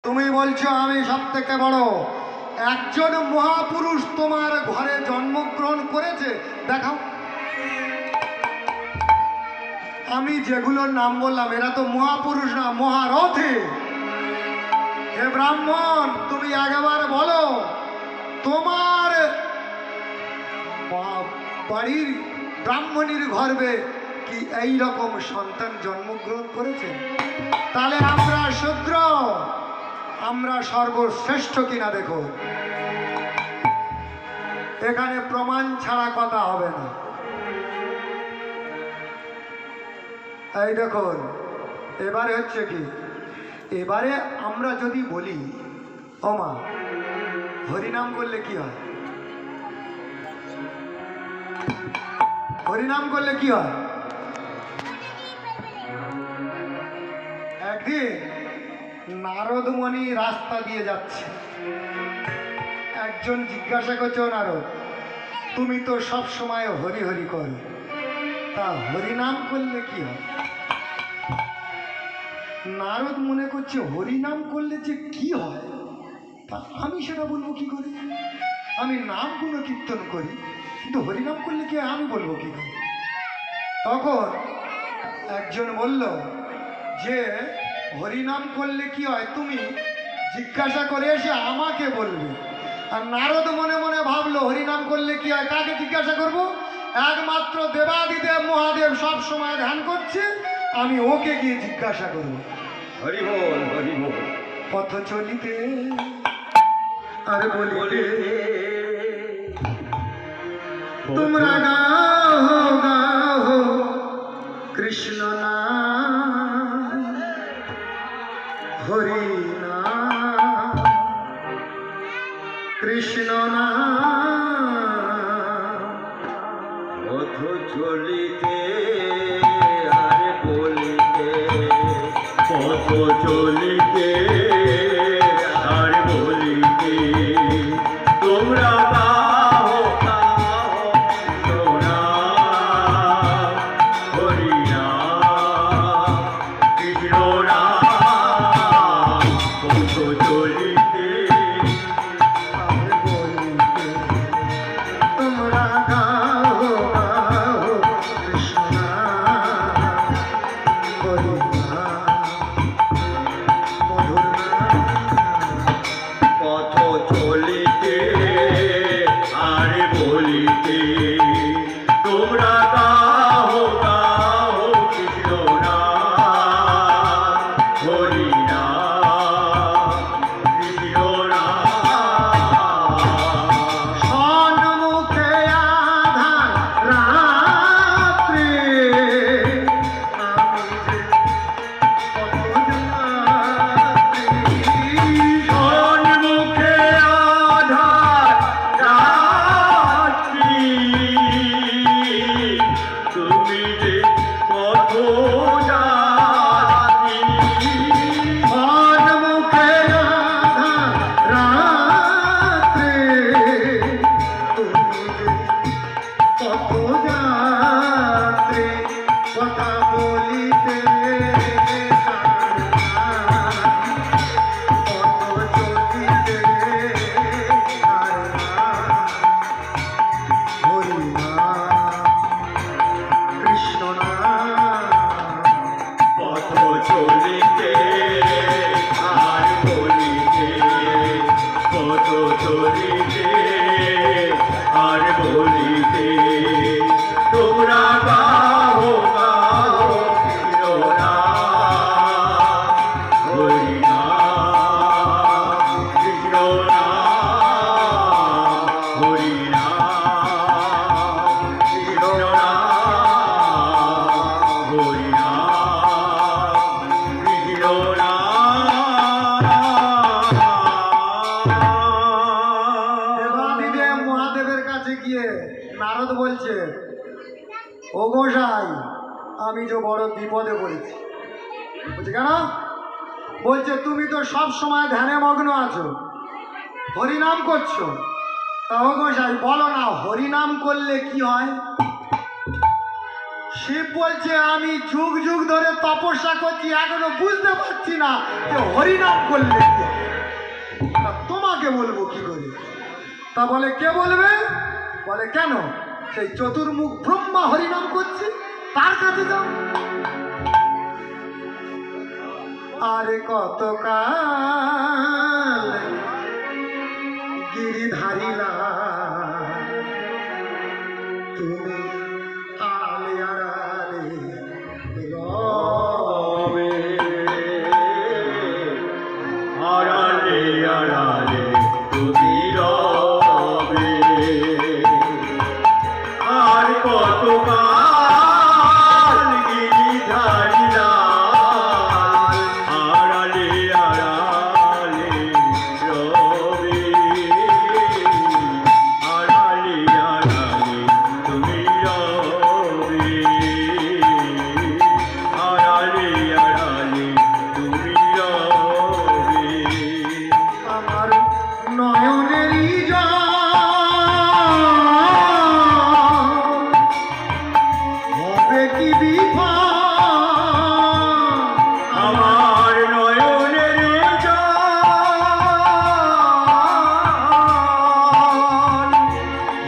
তুমি বলছো আমি সব থেকে বড়। একজন মহাপুরুষ তোমার ঘরে জন্মগ্রহণ করেছে, দেখাও। আমি যেগুলোর নাম বললাম এরা তো মহাপুরুষ না, মহারথী। হে ব্রাহ্মণ, তুমি একবার বলো তোমার বাড়ির ব্রাহ্মণীর গর্ভে কি এই রকম সন্তান জন্মগ্রহণ করেছে? তাহলে আমরা শূদ্র, আমরা সর্বশ্রেষ্ঠ কিনা দেখো। এখানে প্রমাণ ছাড়া কথা হবে না। এই দেখুন, এবারে হচ্ছে কি, এবারে আমরা যদি বলি ও মা হরিনাম করলে কি হয়, হরিনাম করলে কি হয়? একদিন নারদমণি রাস্তা দিয়ে যাচ্ছে, একজন জিজ্ঞাসা করছে, নারদ তুমি তো সব সময় হরি হরি করো, তা হরিনাম করলে কি হয়? নারদ মনে করছে হরিনাম করলে যে কি হয় তা আমি সেটা বলবো কি করে? আমি নাম গুলো কীর্তন করি, কিন্তু হরিনাম করলে কি আমি বলবো কি করে? তখন একজন বলল যে হরিনাম করলে কি হয় তুমি জিজ্ঞাসা করে এসে আমাকে বলবে। আর নারদ মনে মনে ভাবলো হরিনাম করলে কি হয় কাকে জিজ্ঞাসা করব? একমাত্র দেবাদিদেব মহাদেব সব সময় ধ্যান করছে, আমি ওকে গিয়ে জিজ্ঞাসা করব। হরি বল, হরি বল। পথ চলিতে আর বলিতে তোমরা গাও গাও কৃষ্ণ নাম হরি নাম কৃষ্ণ নাম। পথ চলিতে আর বলিতে, পথ চলিতে আর বলিতে তোমরা গাও গাও সোনা হরি নাম কৃষ্ণ নাম। পথ চলিতে আর বলিতে তোমরা গাও গাও কৃষ্ণ নাম হরি নাম মধুর নাম। পথ চলিতে আর বলিতে তোমরা গাও গাও কৃষ্ণ নাম হরি নাম কৃষ্ণ নাম। সন্মুখে আধার রাত্রি আমি যে পথযাত্রী। সন্মুখে আধার রাত্রি, তুমি যে পথযাত্রী। সন্মুখে আধার রাত্রি তুমি যে পথযাত্রী। কথা বলিতে পথ চলিতে হরি নাম কৃষ্ণ নাম। পথ চলিতে আর বলিতে, পথ চলিতে আর বলিতে তোমরা গাও গাও কৃষ্ণ নাম হরি নাম কৃষ্ণ নাম হরি নাম কৃষ্ণ নাম হরি নাম কৃষ্ণ দেবাদিদেব মহাদেবের কাছে গিয়ে নারদ বলছে, ও গোসাই আমি যে বড় বিপদে পড়েছি। বলছে কেন? বলছে তুমি তো সব সময় ধ্যানে মগ্ন আছো, হরিনাম করছো, তা ও গোসাই বলো না হরিনাম করলে কি হয়? শিব বলছে আমি যুগ যুগ ধরে তপস্যা করছি, এখনো বুঝতে পারছি না যে হরিনাম করলে কি হয়। তা তোমাকে বলবো কি করে? তা বলে কে বলবে? বলে কেন, সেই চতুর্মুখ ব্রহ্মা হরিনাম করছে, তার কাছে যাও। আরে কতকাল গিরিধারিলা তুমি আড়ালে আড়ালে রবে। আড়ালে আড়ালে তুমি রবে, আর কতকাল গিরিধারিলা আড়ালে আড়ালে রবে, আড়ালে আড়ালে তুমি রবে, আড়ালে আড়ালে তুমি রবে। আমার নয়নেরই জল হবে কি বিফল, আমার নয়নের জল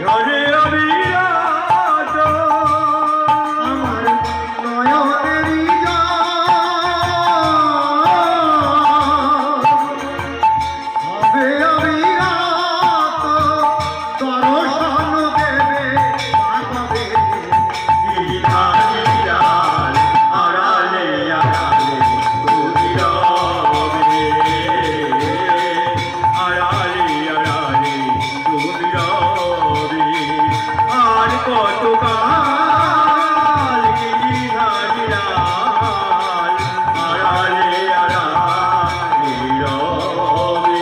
ঝরে অবিরাত, আমার নয়নেরই জল হবে অবিরাত, দর্শন দেবে পাবে। গিরিধারিলাল আড়ালে আড়ালে তুমি রবে, আড়ালে আড়ালে তুমি রবে, আর কতকাল গিরিধারিলাল আড়ালে আড়ালে রবে,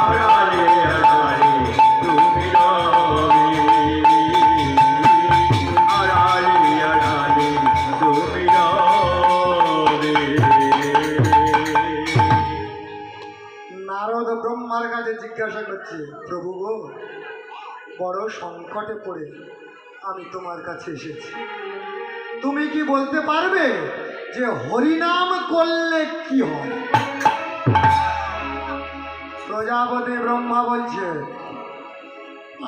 আড়ালে আড়ালে তুমি রবে, আড়ালে আড়ালে তুমি রবে। নারদ ব্রহ্মার কাছে জিজ্ঞাসা করছে, প্রভু গো, বড় সংকটে পড়ে আমি তোমার কাছে এসেছি, তুমি কি বলতে পারবে যে হরিনাম করলে কি হয়? প্রজাপতি ব্রহ্মা বলছে,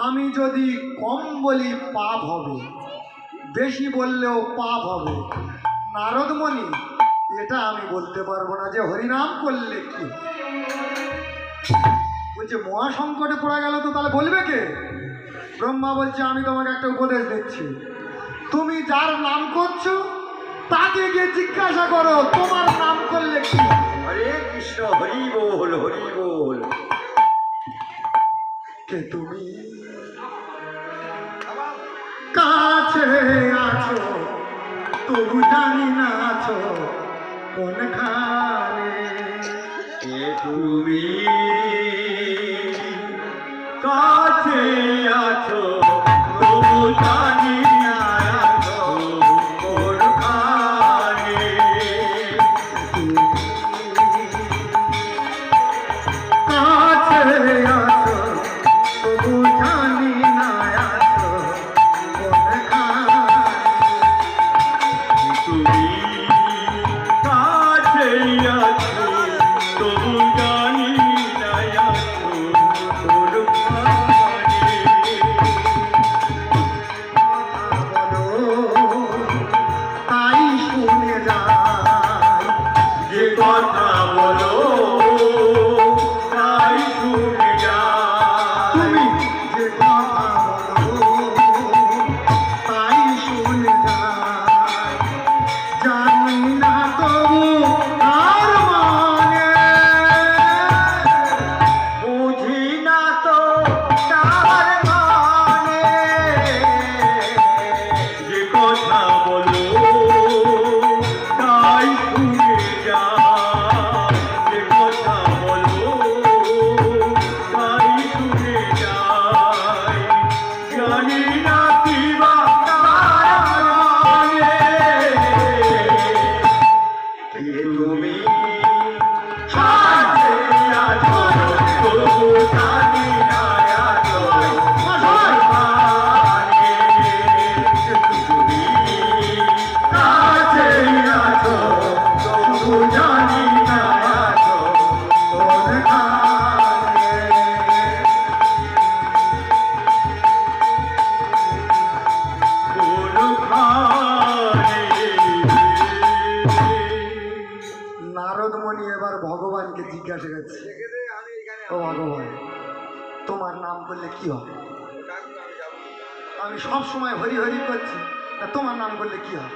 আমি যদি কম বলি পাপ হবে, বেশি বললেও পাপ হবে। নারদমণি, এটা আমি বলতে পারবো না যে হরিনাম করলে কি হয়। বলছে মহা সংকটে পড়া গেল তো তাহলে বলবে কে? ব্রহ্মা বলছে আমি তোমাকে একটা উপদেশ দিচ্ছি, তুমি যার নাম করছো তাকে গিয়ে জিজ্ঞাসা করো তোমার নাম করলে কি হয়। হরে কৃষ্ণ, হরি বল, হরি বল। কে তুমি? কাছে আছো তবু জানি না আছো কোনখানে। কে তুমি? কাছে আছো তবু জানি না আছো কোনখানে। কাছে আছো তবু জানি না আছো কোনখানে। তুমি কাছে আছো তবু জানি না আছো কোনখানে। নারদমণি এবার ভগবানকে জিজ্ঞাসা করছে, ও ভগবান, তোমার নাম করলে কি হবে? আমি সব সময় হরি হরি করছি, তা তোমার নাম করলে কি হবে?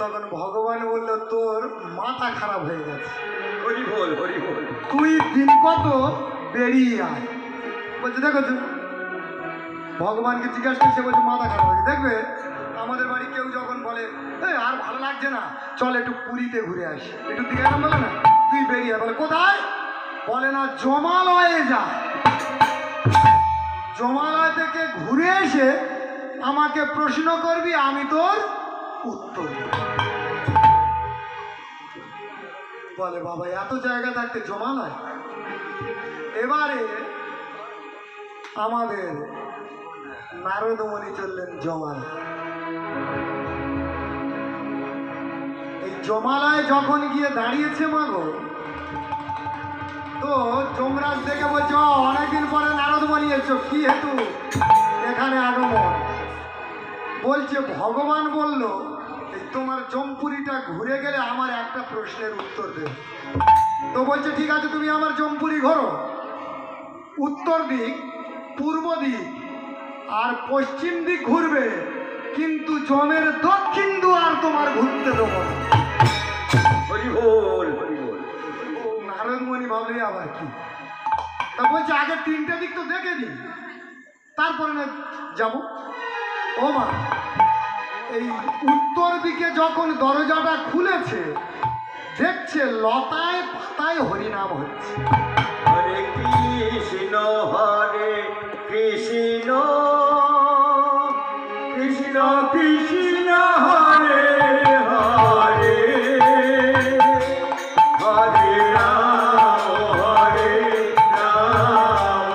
তখন ভগবান বলল, তোর মাথা খারাপ হয়ে গেছে, হরি বল, হরি বল। তুই দিন কত বেরিয়ে আয়। বলছে দেখো তো, ভগবানকে জিজ্ঞাসা করছে, বলছে মাথা খারাপ হয়েছে। দেখবে আমাদের বাড়ি কেউ যখন বলে এই আর ভালো লাগছে না, চল একটু পুরীতে ঘুরে আসি, একটু দিকে এরম বলে না, তুই বেরিয়ে আয়। বলে কোথায়? বলে না, জমালয়ে যা। জমালয় থেকে ঘুরে এসে আমাকে প্রশ্ন করবি, আমি তোর উত্তর দেব। বলে বাবা, এত জায়গা থাকতে জমালয়? এবারে আমাদের নারদমণি চললেন জমালয়। এই জমালয় যখন গিয়ে দাঁড়িয়েছে মাগো, তো যমরাজ দেখে বলছে, অনেকদিন পরে নারদমণি এসছো, কি হেতু এখানে আগমন? বলছে ভগবান বলল এই তোমার জমপুরিটা ঘুরে গেলে আমার একটা প্রশ্নের উত্তর দেবে। তো বলছে ঠিক আছে, তুমি আমার জমপুরি ঘোরো, উত্তর দিক, পূর্ব দিক আর পশ্চিম দিক ঘুরবে, কিন্তু জমের দক্ষিণ দুয়ার তোমার ঘুরতে দেবো না। হরি বল, হরি বল। নারদমণি ভাবলে আবার কি? তা বলছে আগে তিনটে দিক তো দেখে নি, তারপরে না যাবো। ও মা, এই উত্তর দিকে যখন দরজাটা খুলেছে, দেখছে লতায় পাতায় হরিনাম হচ্ছে। হরে কৃষ্ণ, হরে কৃষ্ণ, কৃষ্ণ কৃষ্ণ, হরে হরে, হরে রাম, হরে রাম,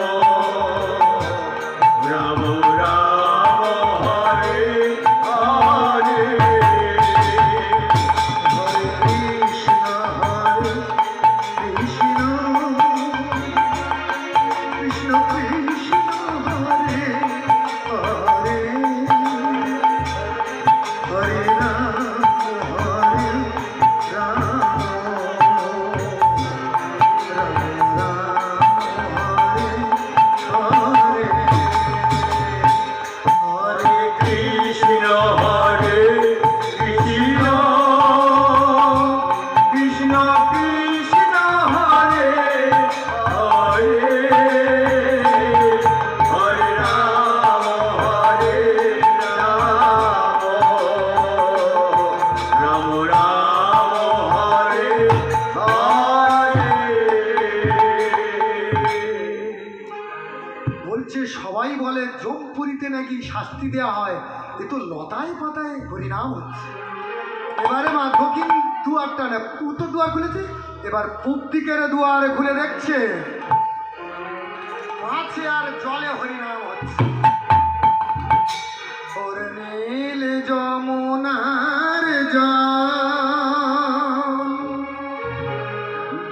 রাম রাম, হরে হরে। হরে কৃষ্ণ, হরে কৃষ্ণ, কৃষ্ণ কৃষ্ণ, হরে হরে, হরে রাম, হরে রাম, রাম রাম, হরে হরে। হরে কৃষ্ণ, হরে কৃষ্ণ, কৃষ্ণ কৃষ্ণ, হরে হরে, হরে রাম, হরে রাম, রাম রাম, হরে হরে। বলছে সবাই বলে জমপুরিতে নাকি শাস্তি দেওয়া হয়, এ তো লতায় পাতায় হরিনাম হচ্ছে। এবারে মা দক্ষিণ দুয়ারটা না উত্তর দুয়ার খুলেছে, এবার পূব দিকের দুয়ারে খুলে দেখছে মাছে আর জলে হরিনাম হচ্ছে। ওরে নীল যমুনার জল,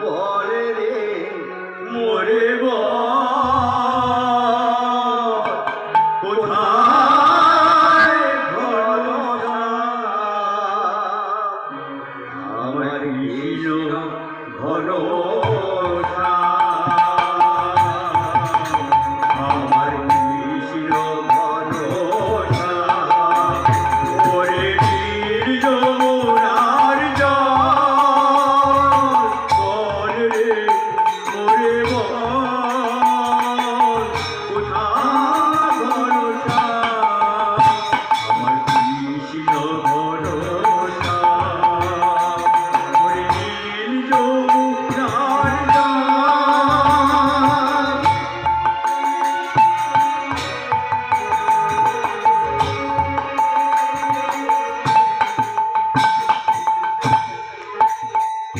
বলে রে মোরে কোথায় আমার নীল ঘন, আমার কৃষ্ণ ঘন, ওরে নীল যমুনার জল, বল রে মোরে কোথায় ভরসা, আমার কৃষ্ণ ভরসা, ওরে নীল যমুনার জল।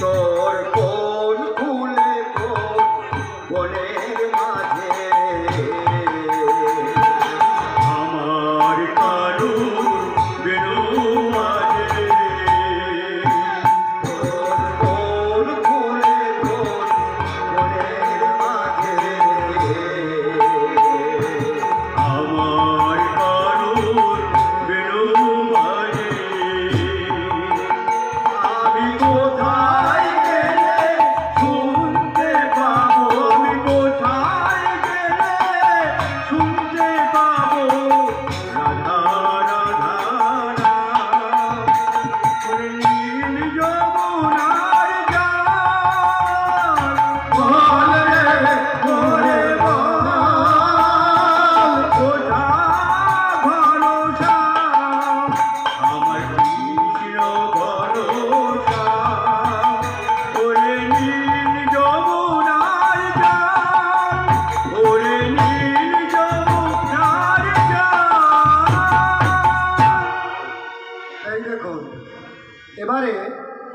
তোর কোন ফুলে কোন বনের মাঝে, আমার কারুর বেনু মাঝে, তোর কোন ফুলে কোন বনের মাঝে, আমার কারুর বেনু মাঝে, আমি কোথায়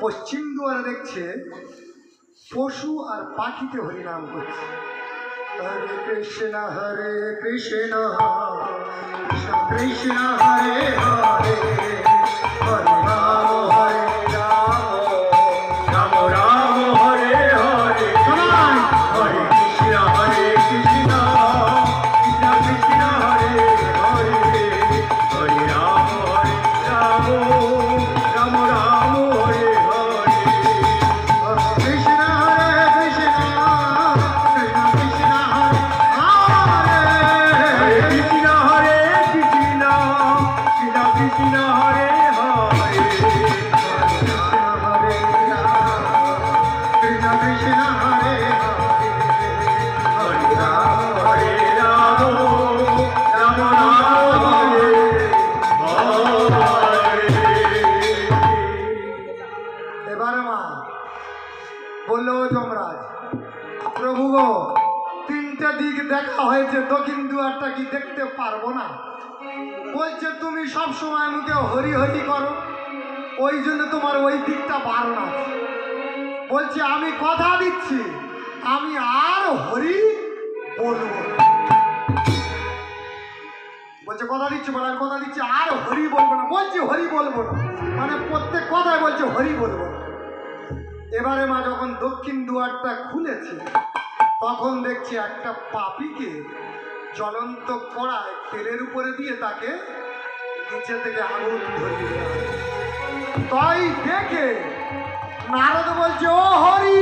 পশ্চিম দুয়ারে দেখছে পশু আর পাখিতে হরিনাম করছে। হরে কৃষ্ণ কৃষ্ণ কৃষ্ণ হরে হরে, হরে রাম রাম রাম হরে হরে, সবাই হরে কৃষ্ণ কৃষ্ণ কৃষ্ণ হরে হরে, হরে রাম রাম রাম হরে হরে। কৃষ্ণ কৃষ্ণ কৃষ্ণ হরে হরে হরে, কৃষ্ণ কৃষ্ণ কৃষ্ণ হরে হরে, হরে রাম রাম রাম হরে হরে। এবারে মা বললো যমরাজ, প্রভু গো, তিনটা দিক দেখা হয়েছে, দক্ষিণ দুয়ারটা কি দেখতে পারবো না? বলছে তুমি সব সময় মুখে হরি হরি করো, ওই জন্য তোমার ওই দিকটা বারণ আছে। বলছে আমি কথা দিচ্ছি আমি আর হরি বলবো না। বলছে কথা দিচ্ছি, বলে আমি কথা দিচ্ছি আর হরি বলবো না। বলছি হরি বলবো না, মানে প্রত্যেক কথায় বলছে হরি বলবো না। এবারে মা যখন দক্ষিণ দুয়ারটা খুলেছে, তখন দেখছি একটা পাপীকে জ্বলন্ত কড়ায় তেলের উপরে দিয়ে তাকে নিচে থেকে আগুন ধরিয়ে দেওয়া হয়। তাই দেখে নারদ বলছে ও হরি,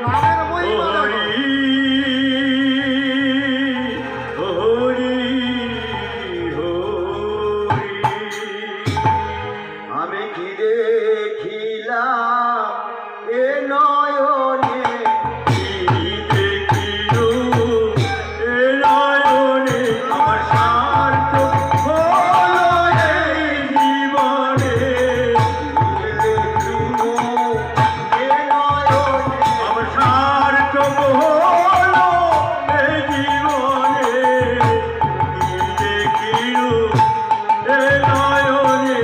নামের মহিমা দেখো। আমি কি দেখিলাম এ নয়নে, কি দেখিলু এ নয়নে, আমার সার্থক হলো এই জীবনে। কি দেখিলু এ নয়নে, আমার সার্থক হলো এই জীবনে। কি দেখিলু এ নয়নে,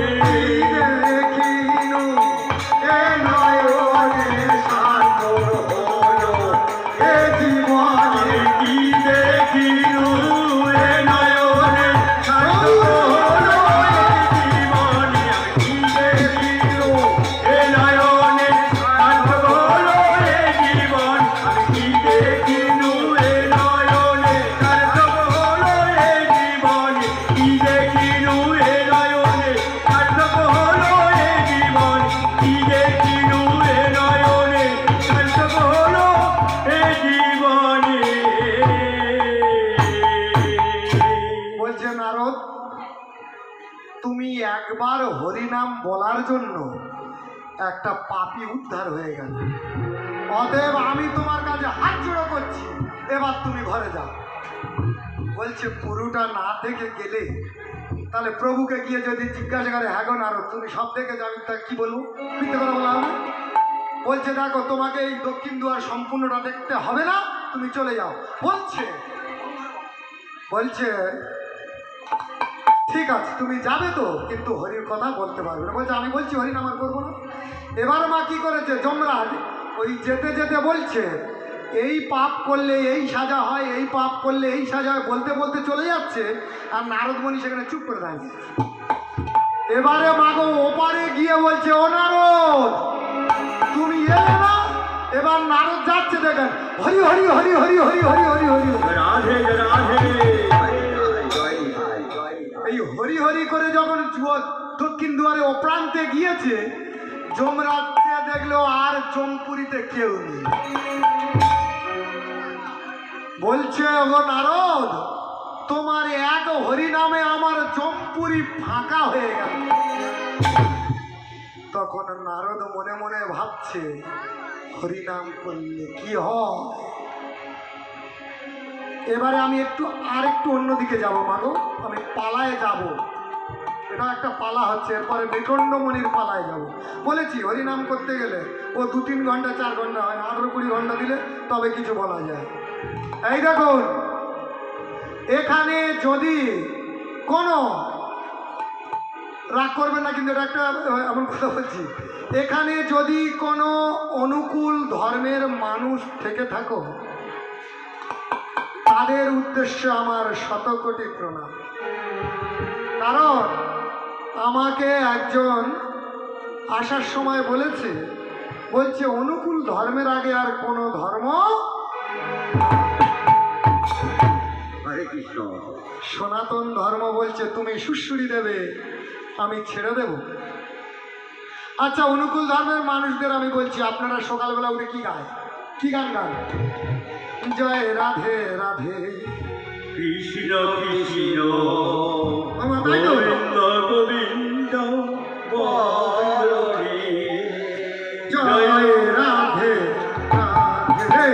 দেখিনু এ নয়নে সাগর হলো এ জীবনে। আমি কি দেখিলু এ নয়নে, সার্থক হলো এই জীবনে। আমি কি দেখিলু এ নয়নে, সার্থক হলো এই জীবন। আমি কি দেখিলু এ নয়নে, সার্থক হলো এই জীবনে। কি দেখিলু এ নয়নে, সার্থক হলো এই জীবন। কি দেখিলু এ নয়নে, সার্থক হলো এই জীবনে। বলছে নারদ, তুমি একবার হরিনাম বলার জন্য একটা পাপী উদ্ধার হয়ে গেল, অতএব আমি তোমার কাছে হাত জোড়ো করছি, এবার তুমি ঘরে যাও। বলছে পুরোটা না দেখে গেলে তাহলে প্রভুকে গিয়ে যদি জিজ্ঞাসা করে হ্যাঁ গো নারদ তুমি সব দেখেছো, আমি তা কি বলবো, মিথ্যে কথা বলা হবে। বলছে দেখো তোমাকে এই দক্ষিণ দুয়ার সম্পূর্ণটা দেখতে হবে না, তুমি চলে যাও। বলছে বলছে ঠিক আছে তুমি যাবে তো, কিন্তু হরির কথা বলতে পারবে না। বলছে আমি বলছি হরি নাম আর করবো না। এবার মা কি করেছে, যমরাজ ওই যেতে যেতে বলছে এই পাপ করলে এই সাজা হয়, এই পাপ করলে এই সাজা হয়, বলতে বলতে চলে যাচ্ছে, আর নারদমণি সেখানে চুপ করে দাঁড়িয়ে। এবারে মাগো ওপারে গিয়ে বলছে ও নারদ তুমি এলে না। এবার নারদ যাচ্ছে, দেখেন হরি হরি হরি হরি হরি হরি হরি হরি হরি। রাধে রাধে, এই হরি হরি করে যখন দক্ষিণ দুয়ারে ও প্রান্তে গিয়েছে, যমরাজকে দেখলো আর জমপুরিতে কেউ নেই। বলছে ও নারদ তোমার এক হরি নামে আমার জমপুরি ফাঁকা হয়ে গেল। তখন নারদ মনে মনে ভাবছে হরিনাম করলে কি হয়। এবারে আমি আরেকটু অন্যদিকে যাব মাগো, আমি পালায় যাব, এটা একটা পালা হচ্ছে, এরপরে বিকণ্ডমণির পালায় যাব। বলেছি হরিনাম করতে গেলে ও 2-3 ঘন্টা 4 ঘন্টা হয় না, 18-20 ঘন্টা দিলে তবে কিছু বলা যায়। এই দেখুন, এখানে যদি কোনো, রাগ করবেন না কিন্তু এটা একটা এমন কথা বলছি, এখানে যদি কোনো অনুকূল ধর্মের মানুষ থেকে থাকো, তাদের উদ্দেশ্যে আমার শতকোটি প্রণাম। কারণ আমাকে একজন আসার সময় বলছে অনুকূল ধর্মের আগে আর কোনো ধর্ম। হরে কৃষ্ণ। সনাতন ধর্ম বলছে তুমি সুশ্রী দেবে, আমি ছেড়ে দেব। আচ্ছা, অনুকূল ধর্মের মানুষদের আমি বলছি, আপনারা সকালবেলা উঠে কি গায়, কি গান গান? জয় রাধে রাধে কৃষ্ণ কৃষ্ণ আমার তাই তো? গোবিন্দ গোবিন্দ বলো রে। জয় রাধে রাধে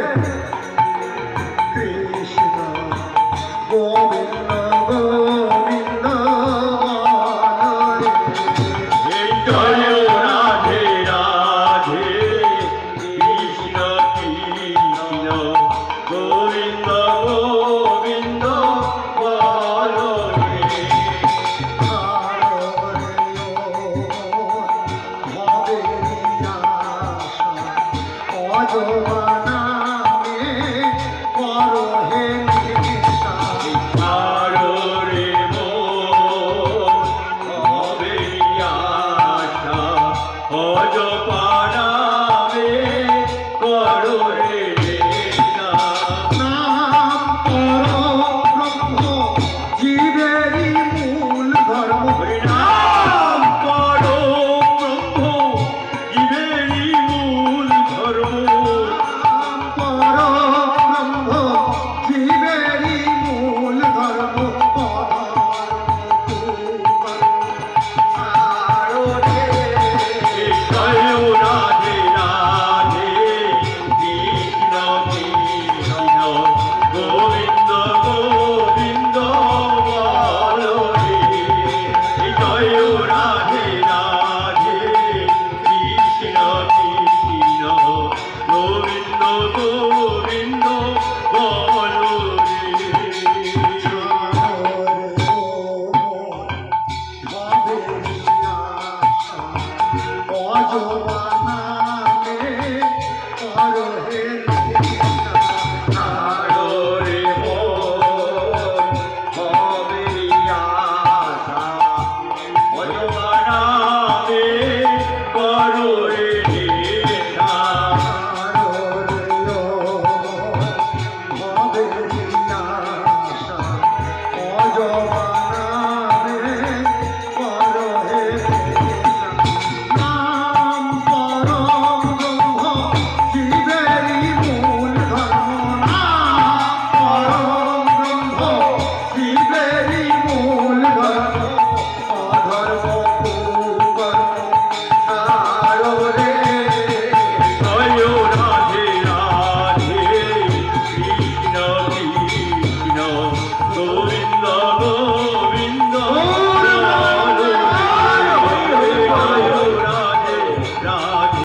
কৃষ্ণ গোবিন্দ গোবিন্দ বলো রে। এই জয় রাধে রাধে কৃষ্ণ কৃষ্ণ গোবিন্দ গোবিন্দ বলো রে। ছাড়ো রে মন হবে আশা অজপানাবে করো রে নেশা। হরিনাম করো ব্রহ্ম জীবেরই মূল ধর্ম। জয় রাধে রাধে কৃষ্ণ কৃষ্ণ গোবিন্দ গোবিন্দ বলো রে। জয় রাধে রাধে কৃষ্ণ কৃষ্ণ গোবিন্দ গোবিন্দ বলো ছাড়ো রে মন হবে আশা অজপানাবে করো রে নেশা। জয় রাধে রাধে কৃষ্ণ কৃষ্ণ গোবিন্দ